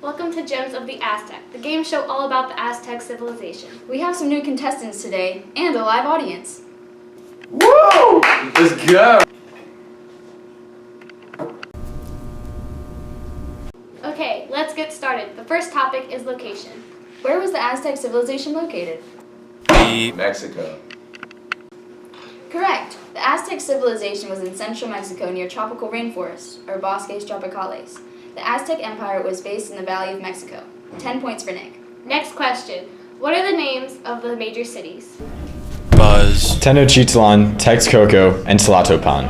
Welcome to Gems of the Aztec, the game show all about the Aztec civilization. We have some new contestants today and a live audience. Woo! Let's go! Okay, let's get started. The first topic is location. Where was the Aztec civilization located? Mexico. Correct. The Aztec civilization was in central Mexico near tropical rainforests, or bosques tropicales. The Aztec Empire was based in the Valley of Mexico. 10 points for Nick. Next question. What are the names of the major cities? Buzz. Tenochtitlan, Texcoco, and Tlatopan.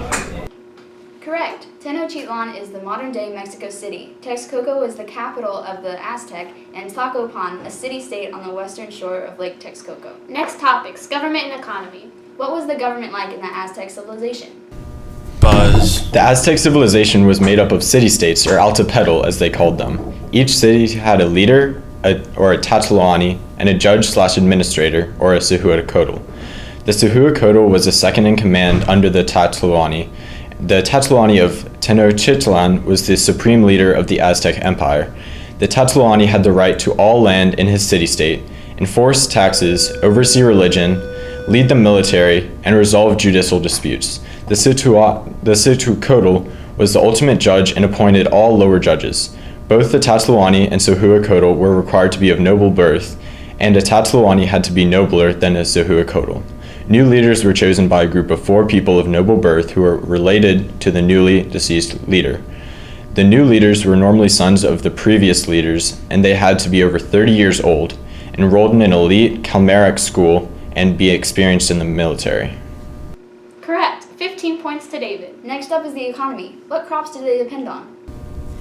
Correct. Tenochtitlan is the modern-day Mexico City. Texcoco was the capital of the Aztec, and Tlacopan, a city-state on the western shore of Lake Texcoco. Next topics, government and economy. What was the government like in the Aztec civilization? Buzz. The Aztec civilization was made up of city-states, or altepetl as they called them. Each city had a leader, or a Tlatoani, and a judge/administrator, or a Cihuacotl. The Cihuacotl was the second in command under the Tlatoani. The Tlatoani of Tenochtitlan was the supreme leader of the Aztec Empire. The Tlatoani had the right to all land in his city-state, enforce taxes, oversee religion, lead the military, and resolve judicial disputes. The Cihuacotl was the ultimate judge and appointed all lower judges. Both the Tlatoani and Cihuacotl were required to be of noble birth, and a Tlatoani had to be nobler than a Cihuacotl. New leaders were chosen by a group of 4 people of noble birth who were related to the newly deceased leader. The new leaders were normally sons of the previous leaders, and they had to be over 30 years old, enrolled in an elite Kalmaric school, and be experienced in the military. Correct. 15 points to David. Next up is the economy. What crops did they depend on?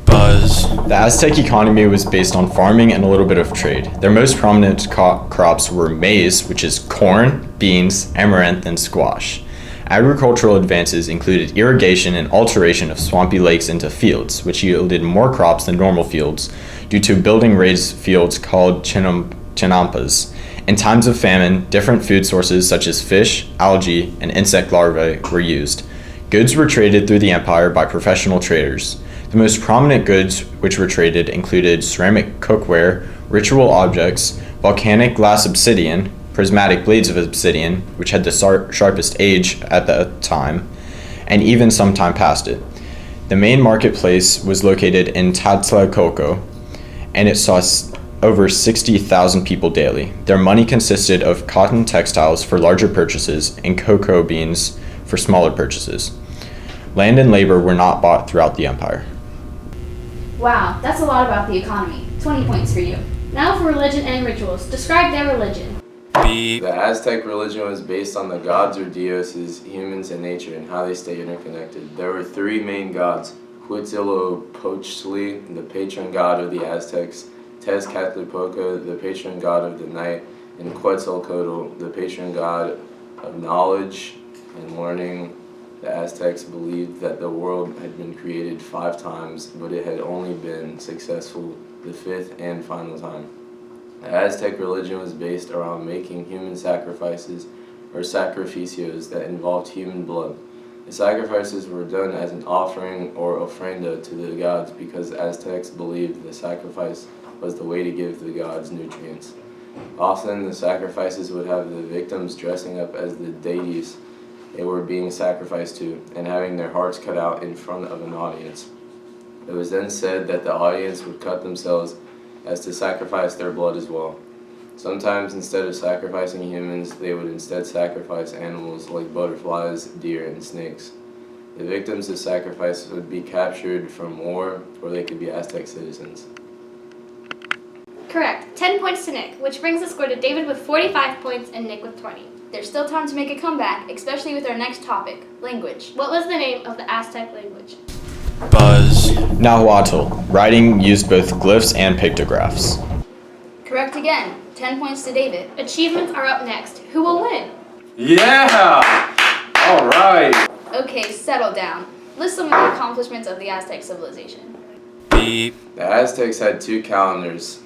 Buzz. The Aztec economy was based on farming and a little bit of trade. Their most prominent crops were maize, which is corn, beans, amaranth, and squash. Agricultural advances included irrigation and alteration of swampy lakes into fields, which yielded more crops than normal fields due to building raised fields called chinampas. In times of famine, different food sources such as fish, algae, and insect larvae were used. Goods were traded through the empire by professional traders. The most prominent goods which were traded included ceramic cookware, ritual objects, volcanic glass obsidian, prismatic blades of obsidian, which had the sharpest edge at the time, and even some time past it. The main marketplace was located in Tlatelolco, and it saw over 60,000 people daily. Their money consisted of cotton textiles for larger purchases and cocoa beans for smaller purchases. Land and labor were not bought throughout the empire. Wow, that's a lot about the economy. 20 points for you. Now for religion and rituals. Describe their religion. Beep. The Aztec religion was based on the gods or dioses, humans, and nature, and how they stay interconnected. There were 3 main gods: Huitzilopochtli, the patron god of the Aztecs; Tezcatlipoca, the patron god of the night; and Quetzalcoatl, the patron god of knowledge and learning. The Aztecs believed that the world had been created 5 times, but it had only been successful the 5th and final time. The Aztec religion was based around making human sacrifices, or sacrificios, that involved human blood. The sacrifices were done as an offering or ofrenda to the gods because Aztecs believed the sacrifice was the way to give the gods nutrients. Often the sacrifices would have the victims dressing up as the deities they were being sacrificed to and having their hearts cut out in front of an audience. It was then said that the audience would cut themselves as to sacrifice their blood as well. Sometimes instead of sacrificing humans, they would instead sacrifice animals like butterflies, deer, and snakes. The victims of sacrifice would be captured from war, or they could be Aztec citizens. Correct. 10 points to Nick, which brings the score to David with 45 points and Nick with 20. There's still time to make a comeback, especially with our next topic, language. What was the name of the Aztec language? Buzz. Nahuatl. Writing used both glyphs and pictographs. Correct again. 10 points to David. Achievements are up next. Who will win? Yeah! All right! Okay, settle down. List some of the accomplishments of the Aztec civilization. Beep. The Aztecs had 2 calendars,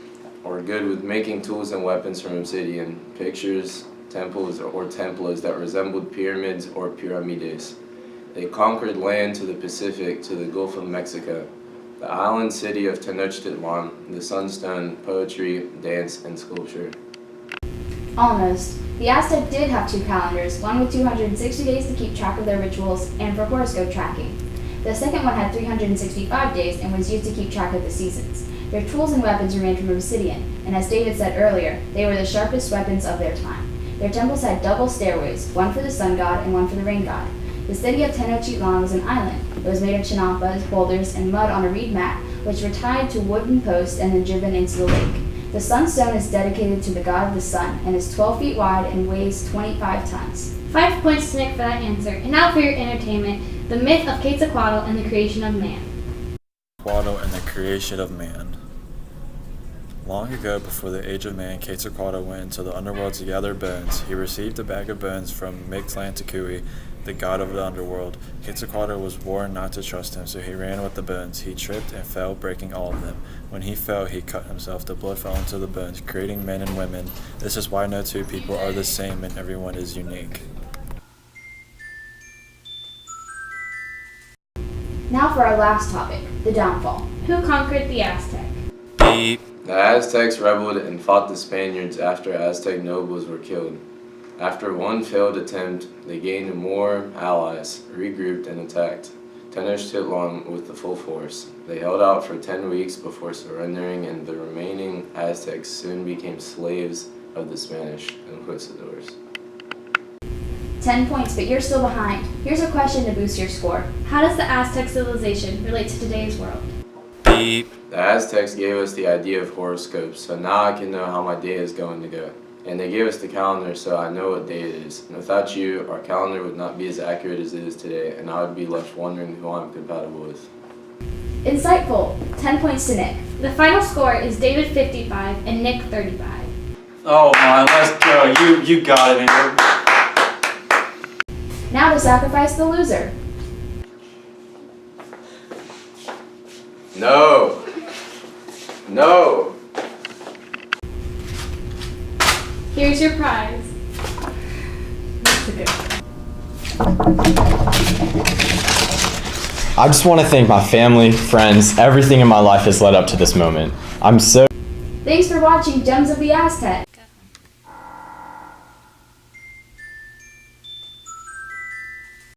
were good with making tools and weapons from obsidian, pictures, temples, or templas that resembled pyramids or pyramides. They conquered land to the Pacific to the Gulf of Mexico. The island city of Tenochtitlan, the sunstone, poetry, dance, and sculpture. Almost. The Aztec did have two calendars, one with 260 days to keep track of their rituals and for horoscope tracking. The second one had 365 days and was used to keep track of the seasons. Their tools and weapons were made from obsidian, and as David said earlier, they were the sharpest weapons of their time. Their temples had double stairways, one for the sun god and one for the rain god. The city of Tenochtitlan was an island. It was made of chinampas, boulders, and mud on a reed mat, which were tied to wooden posts and then driven into the lake. The sunstone is dedicated to the god of the sun and is 12 feet wide and weighs 25 tons. 5 points to Nick for that answer. And now for your entertainment, the myth of Quetzalcoatl and the creation of man. Quetzalcoatl and the creation of man. Long ago, before the age of man, Quetzalcoatl went into the underworld to gather bones. He received a bag of bones from Mictlantecuhtli, the god of the underworld. Quetzalcoatl was warned not to trust him, so he ran with the bones. He tripped and fell, breaking all of them. When he fell, he cut himself. The blood fell into the bones, creating men and women. This is why no two people are the same and everyone is unique. Now for our last topic, the downfall. Who conquered the Aztec? beep, The Aztecs rebelled and fought the Spaniards after Aztec nobles were killed. After one failed attempt, they gained more allies, regrouped, and attacked Tenochtitlan with the full force. They held out for 10 weeks before surrendering, and the remaining Aztecs soon became slaves of the Spanish inquisitors. 10 points, but you're still behind. Here's a question to boost your score. How does the Aztec civilization relate to today's world? beep, The Aztecs gave us the idea of horoscopes, so now I can know how my day is going to go. And they gave us the calendar, so I know what day it is. And without you, our calendar would not be as accurate as it is today, and I would be left wondering who I'm compatible with. Insightful. 10 points to Nick. The final score is David 55 and Nick 35. Oh my, let's go. You got it, man. Now to sacrifice the loser. No! No! Here's your prize. That's a good one. I just want to thank my family, friends, everything in my life has led up to this moment. I'm so Thanks for watching Gems of the Aztec.